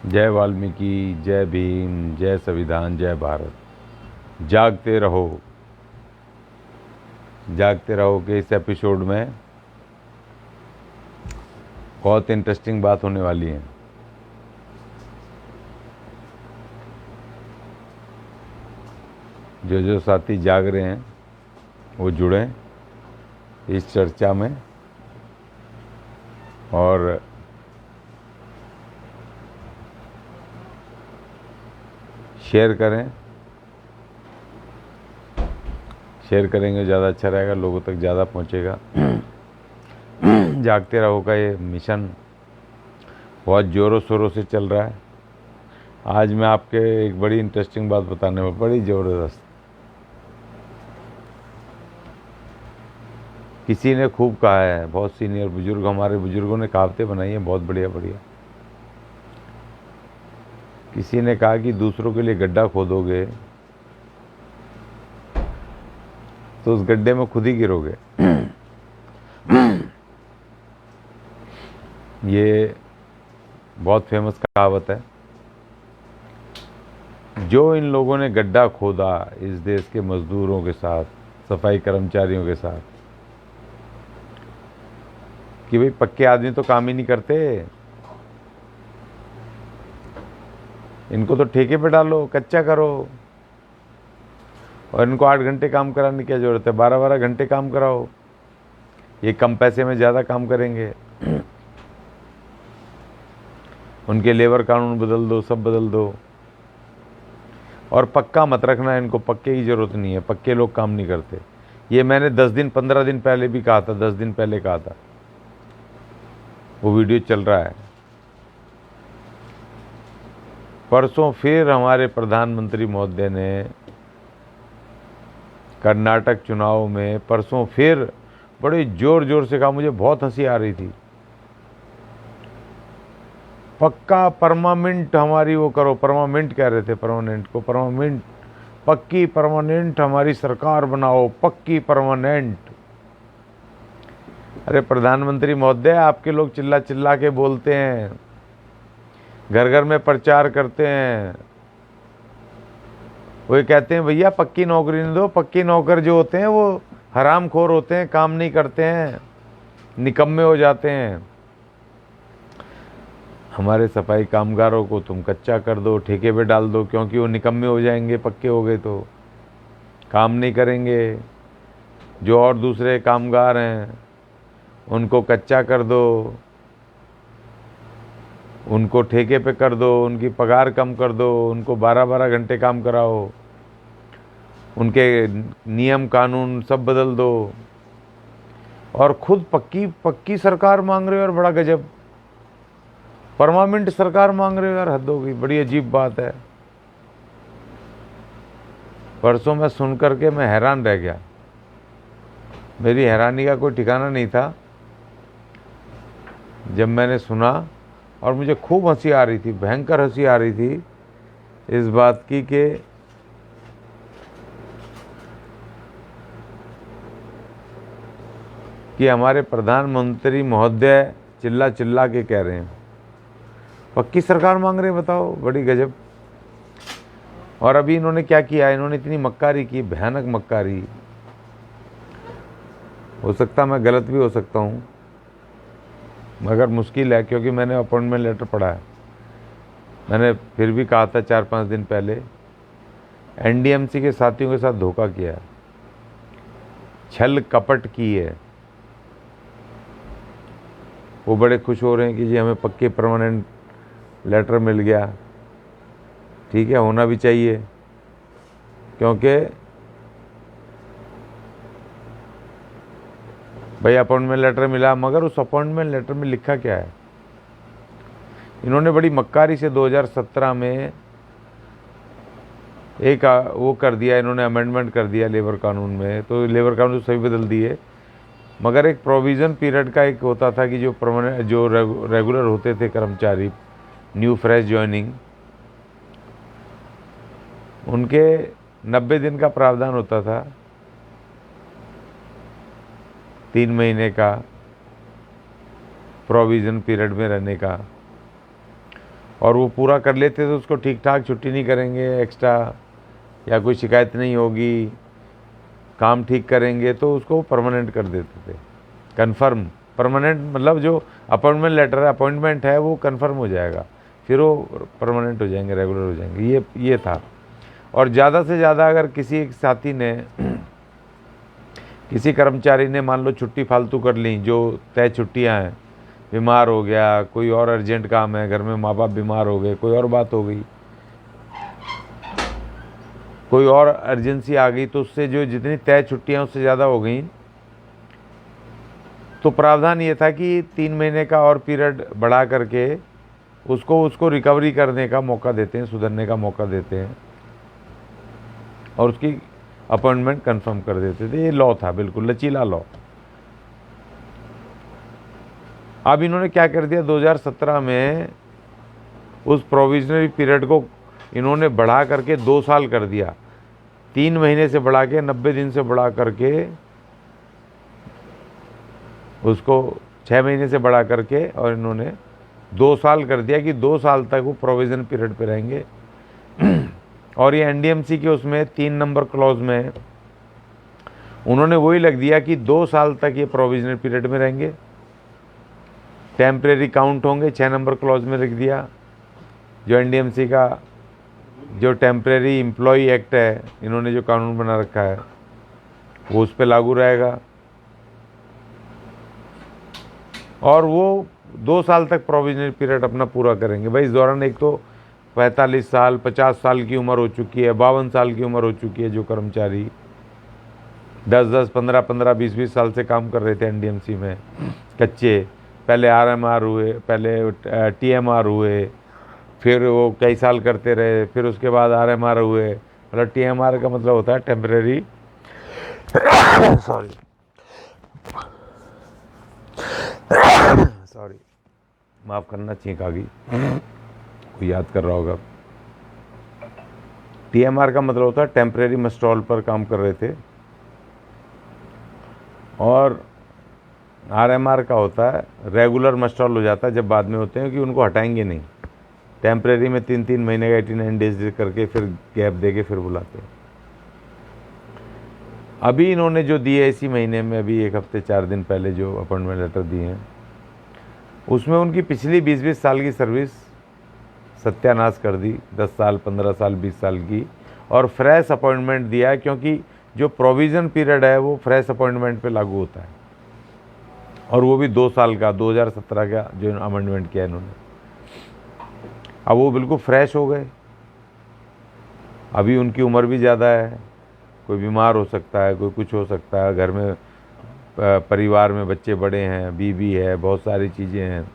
जय वाल्मीकि, जय भीम, जय संविधान, जय भारत। जागते रहो, जागते रहो के इस एपिसोड में बहुत इंटरेस्टिंग बात होने वाली है। जो जो साथी जाग रहे हैं वो जुड़ें इस चर्चा में और शेयर करें। शेयर करेंगे ज़्यादा अच्छा रहेगा, लोगों तक ज़्यादा पहुंचेगा। जागते रहो का ये मिशन बहुत ज़ोरों शोरों से चल रहा है। आज मैं आपके एक बड़ी इंटरेस्टिंग बात बताने में, बड़ी ज़बरदस्त। किसी ने खूब कहा है, बहुत सीनियर बुजुर्ग, हमारे बुजुर्गों ने कहावतें बनाई हैं बहुत बढ़िया बढ़िया। किसी ने कहा कि दूसरों के लिए गड्ढा खोदोगे तो उस गड्ढे में खुद ही गिरोगे। ये बहुत फेमस कहावत है। जो इन लोगों ने गड्ढा खोदा इस देश के मजदूरों के साथ, सफाई कर्मचारियों के साथ, कि भाई पक्के आदमी तो काम ही नहीं करते, इनको तो ठेके पे डालो, कच्चा करो, और इनको 8 घंटे काम कराने की क्या ज़रूरत है, 12-12 घंटे काम कराओ, ये कम पैसे में ज़्यादा काम करेंगे। उनके लेबर कानून बदल दो, सब बदल दो, और पक्का मत रखना इनको, पक्के की ज़रूरत नहीं है, पक्के लोग काम नहीं करते। ये मैंने 10 दिन 15 दिन पहले भी कहा था, 10 दिन पहले कहा था, वो वीडियो चल रहा है। परसों फिर हमारे प्रधानमंत्री महोदय ने कर्नाटक चुनाव में परसों फिर बड़े जोर जोर से कहा, मुझे बहुत हंसी आ रही थी, पक्का परमानेंट हमारी वो करो, परमानेंट कह रहे थे, परमानेंट को परमानेंट, पक्की परमानेंट हमारी सरकार बनाओ, पक्की परमानेंट। अरे प्रधानमंत्री महोदय, आपके लोग चिल्ला चिल्ला के बोलते हैं, घर घर में प्रचार करते हैं, वो ये कहते हैं भैया पक्की नौकरी नहीं दो। पक्की नौकर जो होते हैं वो हरामखोर होते हैं, काम नहीं करते हैं, निकम्मे हो जाते हैं। हमारे सफाई कामगारों को तुम कच्चा कर दो, ठेके पे डाल दो, क्योंकि वो निकम्मे हो जाएंगे, पक्के हो गए तो काम नहीं करेंगे। जो और दूसरे कामगार हैं उनको कच्चा कर दो, उनको ठेके पे कर दो, उनकी पगार कम कर दो, उनको 12-12 घंटे काम कराओ, उनके नियम कानून सब बदल दो, और खुद पक्की पक्की सरकार मांग रहे हो। और बड़ा गजब, परमानेंट सरकार मांग रहे हो यार, हद हो गई, बड़ी अजीब बात है। परसों मैं सुन करके मैं हैरान रह गया, मेरी हैरानी का कोई ठिकाना नहीं था जब मैंने सुना, और मुझे खूब हंसी आ रही थी, भयंकर हंसी आ रही थी इस बात की कि हमारे प्रधानमंत्री महोदय चिल्ला चिल्ला के कह रहे हैं पक्की सरकार मांग रहे हैं। बताओ, बड़ी गजब। और अभी इन्होंने क्या किया, इन्होंने इतनी मक्कारी की, भयानक मक्कारी। हो सकता मैं गलत भी हो सकता हूँ, मगर मुश्किल है, क्योंकि मैंने अपॉइंटमेंट लेटर पढ़ा है। मैंने फिर भी कहा था 4-5 दिन पहले, एनडीएमसी के साथियों के साथ धोखा किया है, छल कपट की है। वो बड़े खुश हो रहे हैं कि जी हमें पक्के परमानेंट लेटर मिल गया। ठीक है, होना भी चाहिए, क्योंकि भाई अपॉइंटमेंट लेटर मिला, मगर उस अपॉइंटमेंट लेटर में लिखा क्या है। इन्होंने बड़ी मक्कारी से 2017 में एक वो कर दिया, इन्होंने अमेंडमेंट कर दिया लेबर कानून में, तो लेबर कानून तो सभी बदल दिए, मगर एक प्रोविज़न पीरियड का एक होता था कि जो परमानेंट, जो रेगुलर होते थे कर्मचारी, न्यू फ्रेश ज्वाइनिंग, उनके 90 दिन का प्रावधान होता था, 3 महीने का प्रोविज़न पीरियड में रहने का। और वो पूरा कर लेते तो उसको ठीक ठाक छुट्टी नहीं करेंगे एक्स्ट्रा, या कोई शिकायत नहीं होगी, काम ठीक करेंगे तो उसको परमानेंट कर देते थे। कन्फर्म परमानेंट मतलब जो अपॉइंटमेंट लेटर है, अपॉइंटमेंट है, वो कन्फर्म हो जाएगा, फिर वो परमानेंट हो जाएंगे, रेगुलर हो जाएंगे। ये था। और ज़्यादा से ज़्यादा अगर किसी एक साथी ने किसी कर्मचारी ने मान लो छुट्टी फालतू कर ली, जो तय छुट्टियां हैं, बीमार हो गया, कोई और अर्जेंट काम है, घर में माँ बाप बीमार हो गए, कोई और बात हो गई, कोई और अर्जेंसी आ गई, तो उससे जो जितनी तय छुट्टियां उससे ज़्यादा हो गई, तो प्रावधान ये था कि 3 महीने का और पीरियड बढ़ा करके उसको रिकवरी करने का मौका देते हैं, सुधरने का मौका देते हैं, और उसकी अपॉइंटमेंट कंफर्म कर देते थे। ये लॉ था, बिल्कुल लचीला लॉ। अब इन्होंने क्या कर दिया, 2017 में उस प्रोविजनरी पीरियड को इन्होंने बढ़ा करके 2 साल कर दिया। 3 महीने से बढ़ा के 90 दिन से बढ़ा करके उसको 6 महीने से बढ़ा करके, और इन्होंने 2 साल कर दिया कि 2 साल तक वो प्रोविजन पीरियड पे रहेंगे। और ये एनडीएमसी के उसमें 3 नंबर क्लॉज में उन्होंने वही लग दिया कि 2 साल तक ये प्रोविजनल पीरियड में रहेंगे, टेम्परेरी काउंट होंगे, 6 नंबर क्लॉज में लिख दिया। जो एनडीएमसी का जो टेम्परेरी एम्प्लॉय एक्ट है, इन्होंने जो कानून बना रखा है, वो उस पर लागू रहेगा, और वो 2 साल तक प्रोविजनल पीरियड अपना पूरा करेंगे। भाई इस दौरान एक तो 45 साल 50 साल की उम्र हो चुकी है, 52 साल की उम्र हो चुकी है, जो कर्मचारी 10-10, 15-15, 20-20 साल से काम कर रहे थे एनडीएमसी में, कच्चे, पहले आरएमआर हुए, पहले टीएमआर हुए, फिर वो कई साल करते रहे, फिर उसके बाद आरएमआर हुए। मतलब टीएमआर का मतलब होता है टेम्परेरी सॉरी माफ़ करना, छींक आ गई, कोई याद कर रहा होगा। टीएमआर का मतलब होता है टेम्परेरी मस्टॉल पर काम कर रहे थे, और आरएमआर का होता है रेगुलर मस्टॉल हो जाता है जब बाद में होते हैं, कि उनको हटाएंगे नहीं। टेम्परेरी में 3-3 महीने का 89 डेज करके फिर गैप देके फिर बुलाते हैं। अभी इन्होंने जो दिए इसी महीने में, अभी 1 हफ्ते 4 दिन पहले जो अपॉइंटमेंट लेटर दिए हैं, उसमें उनकी पिछली 20-20 साल की सर्विस सत्यानाश कर दी, 10 साल 15 साल 20 साल की, और फ्रेश अपॉइंटमेंट दिया है, क्योंकि जो प्रोविज़न पीरियड है वो फ्रेश अपॉइंटमेंट पे लागू होता है, और वो भी 2 साल का, 2017 का जो अमेंडमेंट किया इन्होंने। अब वो बिल्कुल फ्रेश हो गए। अभी उनकी उम्र भी ज़्यादा है, कोई बीमार हो सकता है, कोई कुछ हो सकता है, घर में परिवार में बच्चे बड़े हैं, बीवी है, बहुत सारी चीज़ें हैं,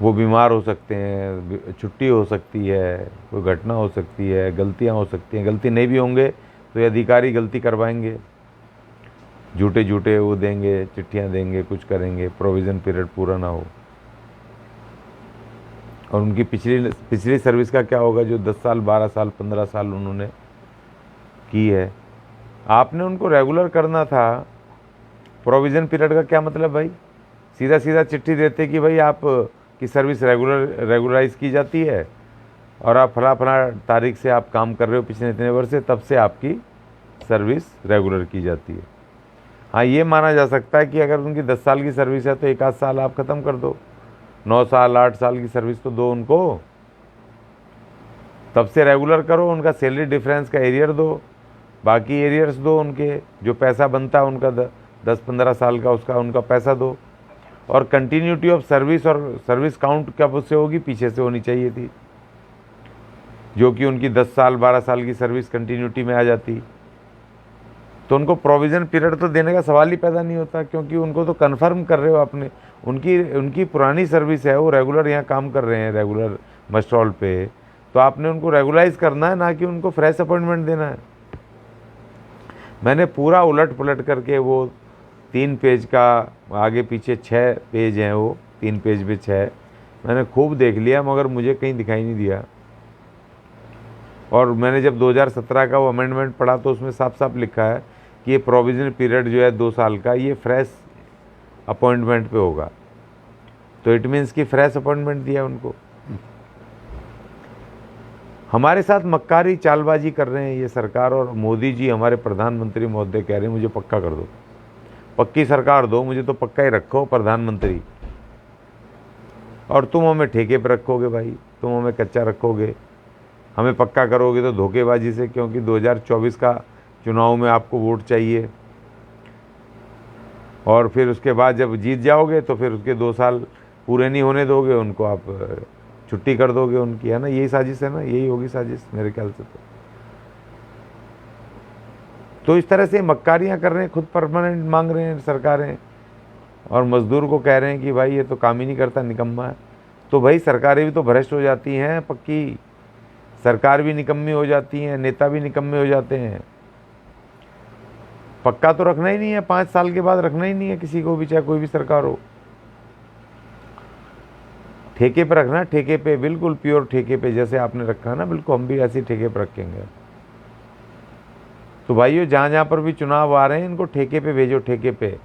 वो बीमार हो सकते हैं, छुट्टी हो सकती है, कोई घटना हो सकती है, गलतियां हो सकती हैं। गलती नहीं भी होंगे तो ये अधिकारी गलती करवाएंगे, झूठे वो देंगे, चिट्ठियां देंगे, कुछ करेंगे, प्रोविज़न पीरियड पूरा ना हो। और उनकी पिछली सर्विस का क्या होगा, जो 10 साल 12 साल 15 साल उन्होंने की है। आपने उनको रेगुलर करना था। प्रोविज़न पीरियड का क्या मतलब भाई, सीधा चिट्ठी देते कि भाई आप की सर्विस रेगुलराइज की जाती है, और आप फला तारीख से आप काम कर रहे हो पिछले इतने वर्ष से, तब से आपकी सर्विस रेगुलर की जाती है। हाँ, ये माना जा सकता है कि अगर उनकी 10 साल की सर्विस है तो 1 आध साल आप ख़त्म कर दो, 9 साल 8 साल की सर्विस तो दो उनको, तब से रेगुलर करो, उनका सैलरी डिफरेंस का एरियर दो, बाकी एरियर्स दो, उनके जो पैसा बनता है उनका 10-15 साल का, उसका उनका पैसा दो। और कंटिन्यूटी ऑफ सर्विस, और सर्विस काउंट कब उससे होगी, पीछे से होनी चाहिए थी, जो कि उनकी 10 साल 12 साल की सर्विस कंटिन्यूटी में आ जाती, तो उनको प्रोविज़न पीरियड तो देने का सवाल ही पैदा नहीं होता, क्योंकि उनको तो कन्फर्म कर रहे हो आपने, उनकी पुरानी सर्विस है, वो रेगुलर यहाँ काम कर रहे हैं, रेगुलर मस्टॉल पे, तो आपने उनको रेगुलाइज करना है, ना कि उनको फ्रेश अपॉइंटमेंट देना है। मैंने पूरा उलट पुलट करके वो 3 पेज का, आगे पीछे 6 पेज हैं, वो 3 पेज पे 6, मैंने खूब देख लिया, मगर मुझे कहीं दिखाई नहीं दिया। और मैंने जब 2017 का वो अमेंडमेंट पढ़ा तो उसमें साफ साफ लिखा है कि ये प्रोविज़नल पीरियड जो है 2 साल का, ये फ्रेश अपॉइंटमेंट पे होगा। तो इट मीन्स कि फ्रेश अपॉइंटमेंट दिया उनको। हमारे साथ मक्कारी चालबाजी कर रहे हैं ये सरकार, और मोदी जी हमारे प्रधानमंत्री महोदय कह रहे हैं मुझे पक्का कर दो, पक्की सरकार दो, मुझे तो पक्का ही रखो प्रधानमंत्री, और तुम हमें ठेके पर रखोगे भाई, तुम हमें कच्चा रखोगे, हमें पक्का करोगे तो धोखेबाजी से, क्योंकि 2024 का चुनाव में आपको वोट चाहिए, और फिर उसके बाद जब जीत जाओगे तो फिर उसके 2 साल पूरे नहीं होने दोगे उनको, आप छुट्टी कर दोगे उनकी, है ना? यही साजिश है ना, यही होगी साजिश मेरे ख्याल से। तो इस तरह से मक्कारियां कर रहे हैं, खुद परमानेंट मांग रहे हैं सरकारें, और मजदूर को कह रहे हैं कि भाई ये तो काम ही नहीं करता, निकम्मा है। तो भाई सरकारें भी तो भ्रष्ट हो जाती हैं, पक्की सरकार भी निकम्मी हो जाती हैं, नेता भी निकम्मे हो जाते हैं। पक्का तो रखना ही नहीं है, 5 साल के बाद रखना ही नहीं है किसी को भी, चाहे कोई भी सरकार हो। ठेके पे रखना, ठेके पे, बिल्कुल प्योर ठेके पे, जैसे आपने रखा है ना, बिल्कुल हम भी ऐसे ठेके पे रखेंगे। तो भाइयों जहां जहां पर भी चुनाव आ रहे हैं इनको ठेके पे भेजो, ठेके पे।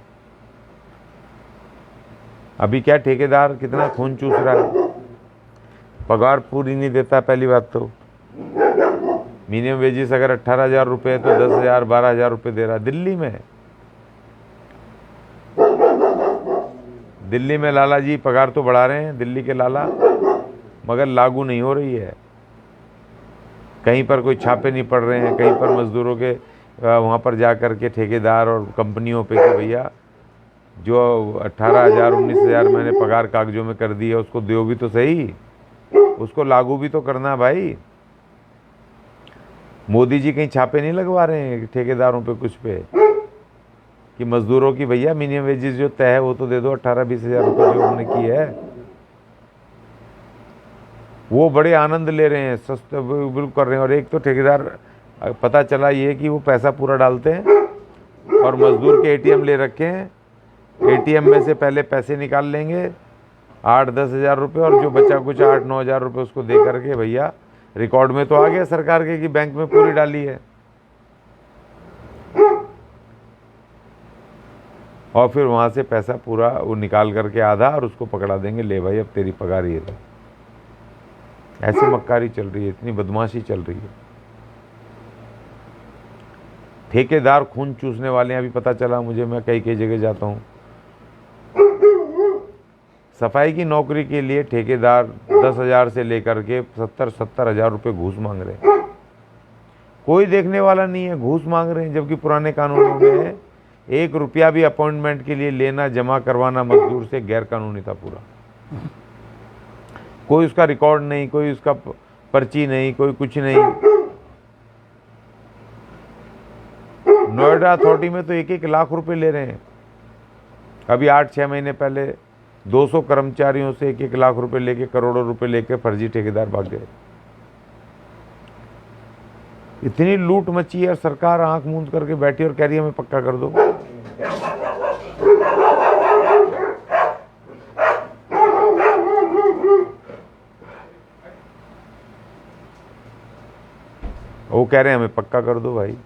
अभी क्या ठेकेदार कितना खून चूस रहा है, पगार पूरी नहीं देता। पहली बात तो मिनिमम वेजेस अगर 18,000 रुपये है तो 10,000 12,000 रुपये दे रहा है दिल्ली में। दिल्ली में लाला जी पगार तो बढ़ा रहे हैं, दिल्ली के लाला, मगर लागू नहीं हो रही है। कहीं पर कोई छापे नहीं पड़ रहे हैं, कहीं पर मजदूरों के वहाँ पर जा कर के ठेकेदार और कंपनियों पे कि भैया जो 18,000 19,000 मैंने पगार कागजों में कर दी है उसको दो भी तो सही, उसको लागू भी तो करना भाई। मोदी जी कहीं छापे नहीं लगवा रहे हैं ठेकेदारों पे कुछ पे कि मजदूरों की भैया मिनिमम वेजेस जो तय है वो तो दे दो, 18-20,000 रुपये जो उन्होंने की है। वो बड़े आनंद ले रहे हैं, सस्ते बिल्कुल कर रहे हैं। और एक तो ठेकेदार पता चला ये कि वो पैसा पूरा डालते हैं और मजदूर के एटीएम ले रखे हैं, एटीएम में से पहले पैसे निकाल लेंगे 8-10 हज़ार रुपये, और जो बचा कुछ 8-9 हज़ार रुपये उसको दे करके भैया रिकॉर्ड में तो आ गया सरकार के कि बैंक में पूरी डाली है। और फिर वहाँ से पैसा पूरा वो निकाल करके आधा और उसको पकड़ा देंगे, ले भाई अब तेरी पगार ये है। ऐसी मक्कारी चल रही है, इतनी बदमाशी चल रही है। ठेकेदार खून चूसने वाले हैं, अभी पता चला मुझे, मैं कई कई जगह जाता हूँ, सफाई की नौकरी के लिए ठेकेदार 10,000 से लेकर के 70-70 हज़ार रुपये घूस मांग रहे हैं। कोई देखने वाला नहीं है, घूस मांग रहे हैं। जबकि पुराने कानूनों में 1 रुपया भी अपॉइंटमेंट के लिए लेना, जमा करवाना मजदूर से गैर कानूनी था पूरा। कोई उसका रिकॉर्ड नहीं, कोई उसका पर्ची नहीं, कोई कुछ नहीं। नोएडा अथॉरिटी में तो 1-1 लाख रुपए ले रहे हैं। अभी 8-6 महीने पहले 200 कर्मचारियों से 1-1 लाख रुपए लेके, करोड़ों रुपए लेके फर्जी ठेकेदार भाग गए। इतनी लूट मची है और सरकार आंख मूंद करके बैठी और कह रही है हमें पक्का कर दो। वो कह रहे हैं हमें पक्का कर दो भाई,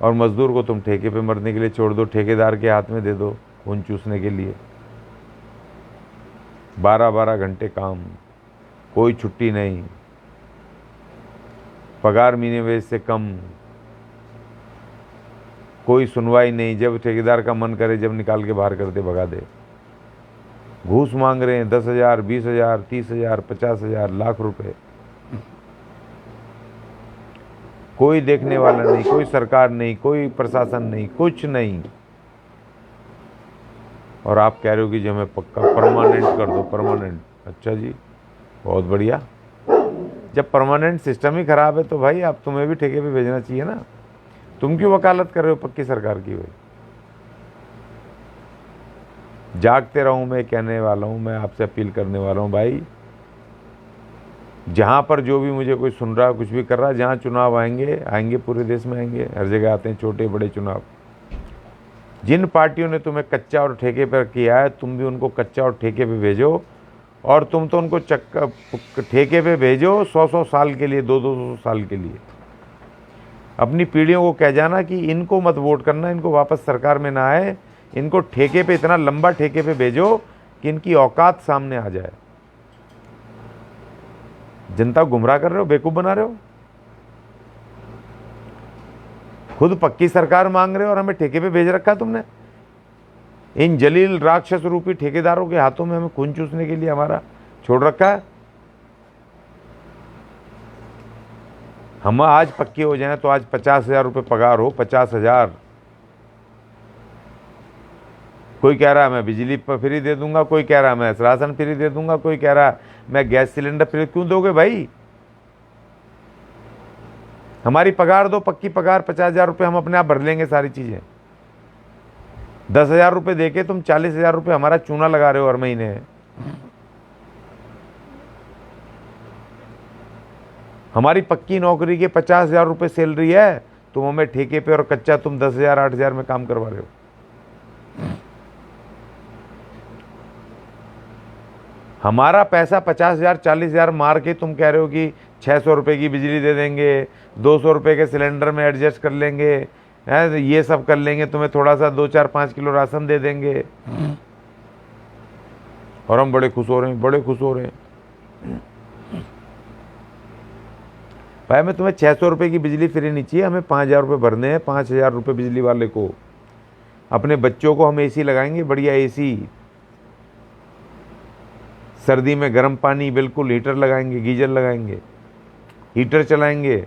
और मजदूर को तुम ठेके पे मरने के लिए छोड़ दो, ठेकेदार के हाथ में दे दो खून चूसने के लिए। 12-12 घंटे काम, कोई छुट्टी नहीं, पगार मिनिमम वेज से कम, कोई सुनवाई नहीं। जब ठेकेदार का मन करे जब निकाल के बाहर कर दे, भगा दे। घूस मांग रहे हैं 10,000, 20,000, 30,000, 50,000, लाख रुपए। कोई देखने वाला नहीं, कोई सरकार नहीं, कोई प्रशासन नहीं, कुछ नहीं। और आप कह रहे हो कि जो हमें पक्का परमानेंट कर दो, परमानेंट। अच्छा जी, बहुत बढ़िया। जब परमानेंट सिस्टम ही खराब है तो भाई आप तुम्हें भी ठेके पे भेजना चाहिए ना। तुम क्यों वकालत कर रहे हो पक्की सरकार की? भाई जागते रहूं, मैं कहने वाला हूं, मैं आपसे अपील करने वाला हूं भाई, जहां पर जो भी मुझे कोई सुन रहा है, कुछ भी कर रहा है, जहां चुनाव आएंगे पूरे देश में आएंगे, हर जगह आते हैं छोटे बड़े चुनाव। जिन पार्टियों ने तुम्हें कच्चा और ठेके पर किया है, तुम भी उनको कच्चा और ठेके पे भेजो। और तुम तो उनको ठेके पे भेजो 100-100 साल के लिए, 200-200 साल के लिए। अपनी पीढ़ियों को कह जाना कि इनको मत वोट करना, इनको वापस सरकार में ना आए, इनको ठेके पे, इतना लंबा ठेके पे भेजो कि इनकी औकात सामने आ जाए। जनता को गुमराह कर रहे हो, बेवकूफ बना रहे हो। खुद पक्की सरकार मांग रहे हो और हमें ठेके पे भेज रखा है तुमने। इन जलील राक्षस रूपी ठेकेदारों के हाथों में हमें खून चूसने के लिए हमारा छोड़ रखा है। हम आज पक्के हो जाएं तो आज 50,000 रुपये पगार हो, 50,000। कोई कह रहा है मैं बिजली पर फ्री दे दूंगा, कोई कह रहा है मैं राशन फ्री दे दूंगा, कोई कह रहा है मैं गैस सिलेंडर फ्री। क्यों दोगे भाई? हमारी पगार दो, पक्की पगार 50,000 रुपये, हम अपने आप भर लेंगे सारी चीजें। 10,000 रुपये देके तुम 40,000 रुपये हमारा चूना लगा रहे हो हर महीने। हमारी पक्की नौकरी के 50,000 रुपये सैलरी है, तुम हमें ठेके पे और कच्चा तुम 10,000 8,000 में काम करवा रहे हो। हमारा पैसा 50,000 40,000 मार के तुम कह रहे हो कि 600 रुपये की बिजली दे देंगे, 200 रुपये के सिलेंडर में एडजस्ट कर लेंगे, ये सब कर लेंगे, तुम्हें थोड़ा सा 2 4 5 किलो राशन दे देंगे, और हम बड़े खुश हो रहे हैं, बड़े खुश हो रहे हैं। भाई मैं तुम्हें 600 रुपये की बिजली फ्री नहीं चाहिए, हमें 5,000 रुपये भरने हैं, 5,000 रुपये बिजली वाले को। अपने बच्चों को हम एसी लगाएंगे, बढ़िया एसी, सर्दी में गर्म पानी, बिल्कुल हीटर लगाएंगे, गीजर लगाएंगे, हीटर चलाएंगे,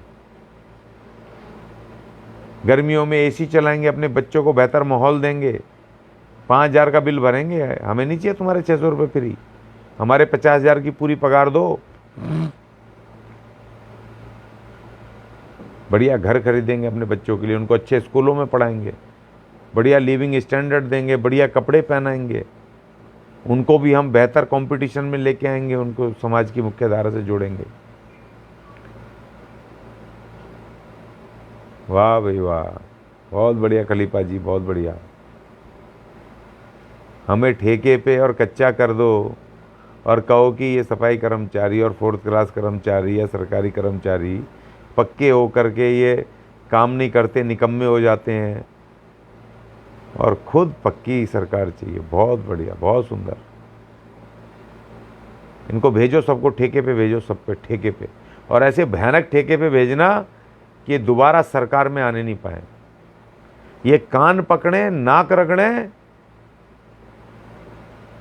गर्मियों में एसी चलाएंगे, अपने बच्चों को बेहतर माहौल देंगे। 5,000 का बिल भरेंगे, हमें नहीं चाहिए तुम्हारे 600 रुपये फ्री, हमारे 50,000 की पूरी पगार दो। बढ़िया घर खरीदेंगे अपने बच्चों के लिए, उनको अच्छे स्कूलों में पढ़ाएंगे, बढ़िया लिविंग स्टैंडर्ड देंगे, बढ़िया कपड़े पहनाएंगे, उनको भी हम बेहतर कंपटीशन में लेके आएंगे, उनको समाज की मुख्य धारा से जोड़ेंगे। वाह भाई वाह, बहुत बढ़िया खलीफा जी, बहुत बढ़िया। हमें ठेके पे और कच्चा कर दो और कहो कि ये सफाई कर्मचारी और 4th क्लास कर्मचारी या सरकारी कर्मचारी पक्के हो करके ये काम नहीं करते, निकम्मे हो जाते हैं, और खुद पक्की सरकार चाहिए। बहुत बढ़िया, बहुत सुंदर। इनको भेजो, सबको ठेके पे भेजो, सब पे ठेके पे, और ऐसे भयानक ठेके पे भेजना कि दोबारा सरकार में आने नहीं पाए। ये कान पकड़े, नाक रगड़े,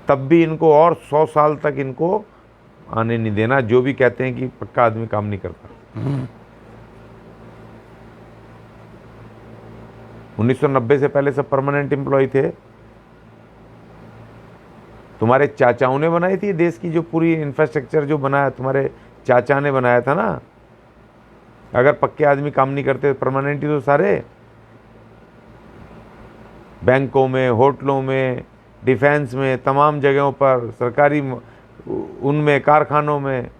तब भी इनको और 100 साल तक इनको आने नहीं देना, जो भी कहते हैं कि पक्का आदमी काम नहीं करता। 1990 से पहले सब परमानेंट एम्प्लॉय थे। तुम्हारे चाचाओं ने बनाई थी देश की जो पूरी इंफ्रास्ट्रक्चर जो बनाया, तुम्हारे चाचा ने बनाया था ना। अगर पक्के आदमी काम नहीं करते, परमानेंट ही तो सारे, बैंकों में, होटलों में, डिफेंस में, तमाम जगहों पर, सरकारी उनमें, कारखानों में,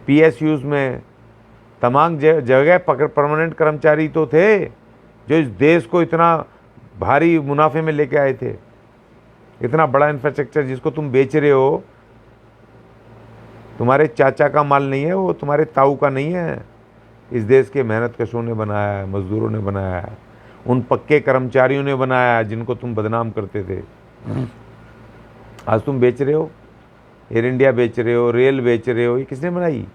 PSUs में, तमाम जगह परमानेंट कर्मचारी तो थे जो इस देश को इतना भारी मुनाफे में लेके आए थे। इतना बड़ा इंफ्रास्ट्रक्चर जिसको तुम बेच रहे हो, तुम्हारे चाचा का माल नहीं है वो, तुम्हारे ताऊ का नहीं है। इस देश के मेहनत कशों ने बनाया है, मजदूरों ने बनाया है, उन पक्के कर्मचारियों ने बनाया है जिनको तुम बदनाम करते थे। आज तुम बेच रहे हो, एयर इंडिया बेच रहे हो, रेल बेच रहे हो। ये किसने बनाई?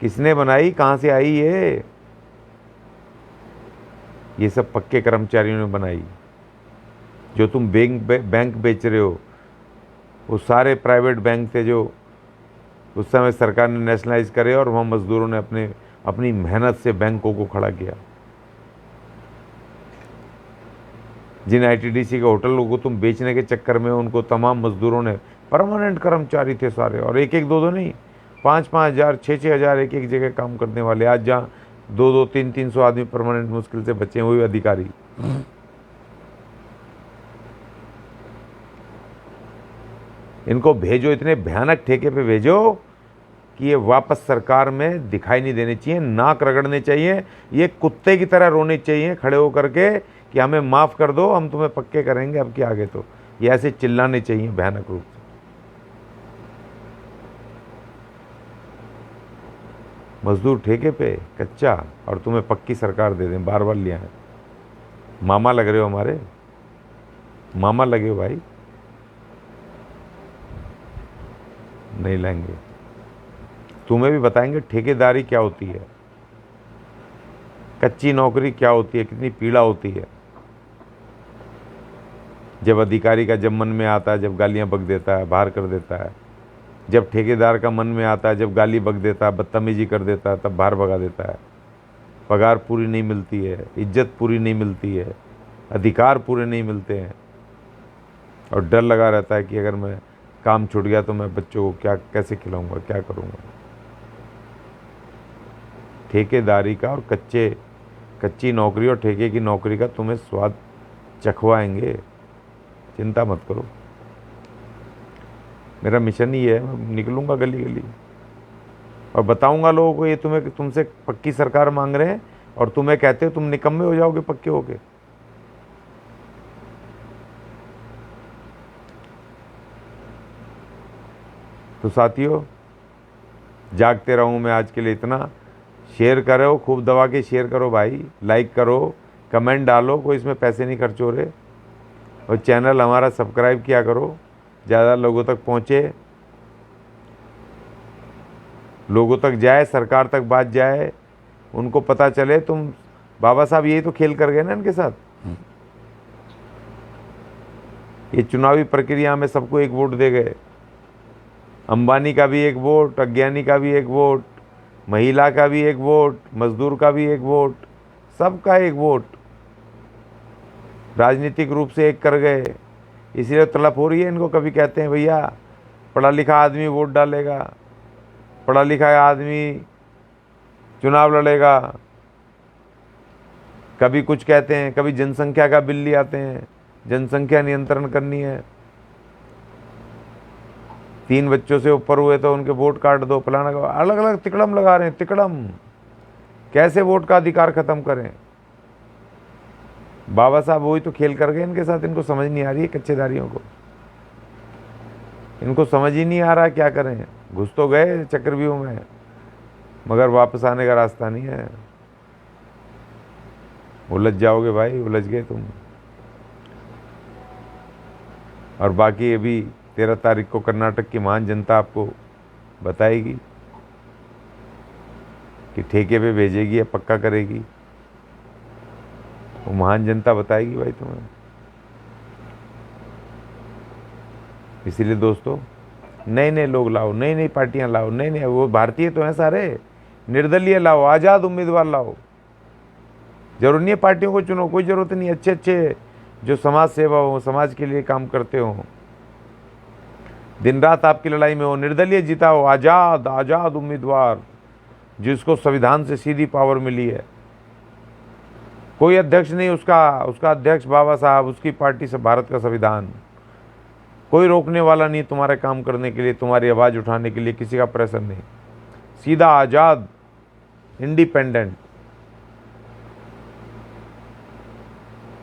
किसने बनाई? कहाँ से आई ये सब पक्के कर्मचारियों ने बनाई। जो तुम बैंक बेच रहे हो, वो सारे प्राइवेट बैंक थे जो उस समय सरकार ने नेशनलाइज करे, और वहाँ मजदूरों ने अपनी मेहनत से बैंकों को खड़ा किया। जिन ITDC के होटलों को तुम बेचने के चक्कर में, उनको तमाम मजदूरों ने, परमानेंट कर्मचारी थे सारे, और एक एक 2-2 नहीं, 5-5 हज़ार 6-6 हज़ार एक एक जगह काम करने वाले। आज जहाँ 2-2 300 आदमी परमानेंट मुश्किल से बचे हुए अधिकारी। इनको भेजो, इतने भयानक ठेके पे भेजो कि ये वापस सरकार में दिखाई नहीं देने चाहिए, नाक रगड़ने चाहिए, ये कुत्ते की तरह रोने चाहिए खड़े होकर के कि हमें माफ़ कर दो, हम तुम्हें पक्के करेंगे अब के आगे। तो ये ऐसे चिल्लाने चाहिए भयानक रूप से। मजदूर ठेके पे कच्चा, और तुम्हें पक्की सरकार दे दें, बार बार लिया है। मामा लग रहे हो हमारे, मामा लगे हो भाई। नहीं लाएंगे। तुम्हें भी बताएंगे ठेकेदारी क्या होती है, कच्ची नौकरी क्या होती है, कितनी पीड़ा होती है। जब अधिकारी का जब मन में आता है, जब गालियां बक देता है, बाहर कर देता है। जब ठेकेदार का मन में आता है, जब गाली बक देता है, बदतमीजी कर देता है, तब बाहर भगा देता है। पगार पूरी नहीं मिलती है, इज्जत पूरी नहीं मिलती है, अधिकार पूरे नहीं मिलते हैं, और डर लगा रहता है कि अगर मैं काम छूट गया तो मैं बच्चों को क्या कैसे खिलाऊंगा, क्या करूंगा। ठेकेदारी का और कच्ची नौकरी और ठेके की नौकरी का तुम्हें स्वाद चखवाएंगे, चिंता मत करो। मेरा मिशन ही है, मैं निकलूंगा गली गली और बताऊंगा लोगों को ये तुमसे पक्की सरकार मांग रहे हैं, और तुम्हें कहते हो तुम निकम्मे हो जाओगे पक्के होके। तो साथियों, जागते रहूं मैं आज के लिए इतना। शेयर करो, खूब दबा के शेयर करो भाई, लाइक करो, कमेंट डालो, कोई इसमें पैसे नहीं खर्च हो रहे। और चैनल हमारा सब्सक्राइब किया करो, ज़्यादा लोगों तक पहुँचे, लोगों तक जाए, सरकार तक बात जाए, उनको पता चले। तुम बाबा साहब यही तो खेल कर गए ना इनके साथ। ये चुनावी प्रक्रिया में सबको एक वोट दे गए। अंबानी का भी एक वोट, अज्ञानी का भी एक वोट, महिला का भी एक वोट, मजदूर का भी एक वोट, सबका एक वोट, राजनीतिक रूप से एक कर गए। इसलिए तलब हो रही है इनको। कभी कहते हैं भैया पढ़ा लिखा आदमी वोट डालेगा, पढ़ा लिखा आदमी चुनाव लड़ेगा, कभी कुछ कहते हैं, कभी जनसंख्या का बिल ले आते हैं, जनसंख्या नियंत्रण करनी है, 3 बच्चों से ऊपर हुए तो उनके वोट काट दो, फलाना का। अलग अलग तिकड़म लगा रहे हैं, तिकड़म। कैसे वोट का अधिकार खत्म करें। बाबा साहब वही तो खेल कर गए इनके साथ। इनको समझ नहीं आ रही है, कच्चेदारियों को इनको समझ ही नहीं आ रहा क्या करें। घुस तो गए चक्रव्यूह में, मगर वापस आने का रास्ता नहीं है। उलझ जाओगे भाई, उलझ गए तुम। और बाकी अभी 13 तारीख को कर्नाटक की महान जनता आपको बताएगी कि ठेके पे भेजेगी या पक्का करेगी। वो महान जनता बताएगी भाई तुम्हें। इसीलिए दोस्तों, नए नए लोग लाओ, नई नई पार्टियां लाओ, नए नए, वो भारतीय तो हैं सारे, निर्दलीय लाओ, आज़ाद उम्मीदवार लाओ। जरूर नहीं है पार्टियों को चुनो, कोई ज़रूरत नहीं। अच्छे अच्छे जो समाज सेवा हो, समाज के लिए काम करते हो, दिन रात आपकी लड़ाई में हो, निर्दलीय जिताओ, आज़ाद उम्मीदवार जिसको संविधान से सीधी पावर मिली है। कोई अध्यक्ष नहीं, उसका अध्यक्ष बाबा साहब, उसकी पार्टी से भारत का संविधान। कोई रोकने वाला नहीं तुम्हारे काम करने के लिए, तुम्हारी आवाज़ उठाने के लिए, किसी का प्रेशर नहीं। सीधा आज़ाद, इंडिपेंडेंट,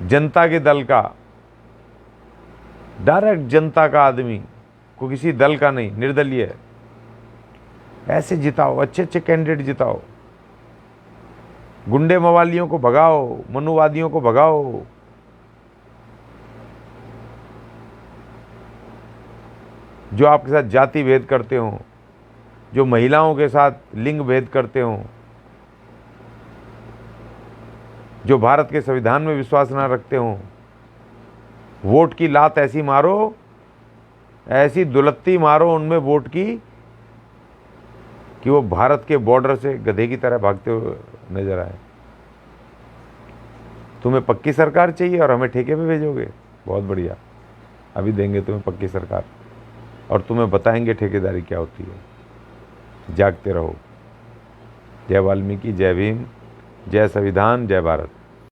जनता के दल का, डायरेक्ट जनता का आदमी, को किसी दल का नहीं, निर्दलीय। ऐसे जिताओ, अच्छे अच्छे कैंडिडेट जिताओ, गुंडे मवालियों को भगाओ, मनुवादियों को भगाओ। जो आपके साथ जाति भेद करते हो, जो महिलाओं के साथ लिंग भेद करते हो, जो भारत के संविधान में विश्वास ना रखते हो, वोट की लात ऐसी मारो, ऐसी दुलत्ती मारो उनमें वोट की कि वो भारत के बॉर्डर से गधे की तरह भागते हुए नजर आए। तुम्हें पक्की सरकार चाहिए और हमें ठेके पे भेजोगे, बहुत बढ़िया। अभी देंगे तुम्हें पक्की सरकार और तुम्हें बताएंगे ठेकेदारी क्या होती है। जागते रहो। जय वाल्मीकि, जय भीम, जय संविधान, जय भारत।